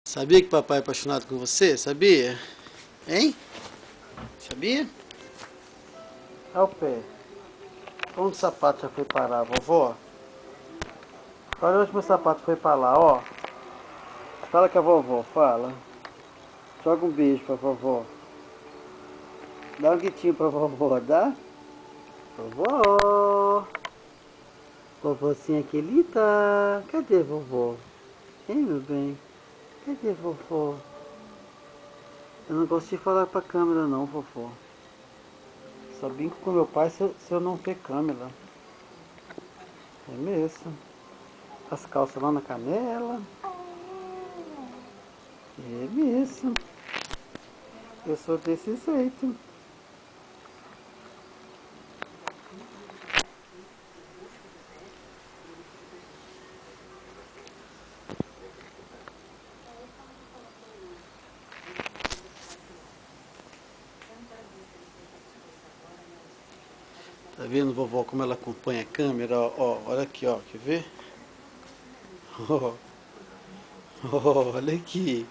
Sabia que papai é apaixonado com você? Sabia? Hein? Sabia? Olha o pé. Onde o sapato já foi parar, vovó? Olha onde meu sapato foi pra lá, ó. Fala com a vovó, fala. Joga um beijo pra vovó. Dá um gritinho pra vovó, dá? Vovó! Vovozinha querida! Cadê vovó? Hein, meu bem? Cadê vovó? Eu não gosto de falar pra câmera não, vovó. Só brinco com meu pai se eu não ver câmera. É mesmo. As calças lá na canela. É mesmo. Eu sou desse jeito. Tá vendo, vovó, como ela acompanha a câmera? Ó, olha aqui, ó. Quer ver? Ó, olha aqui.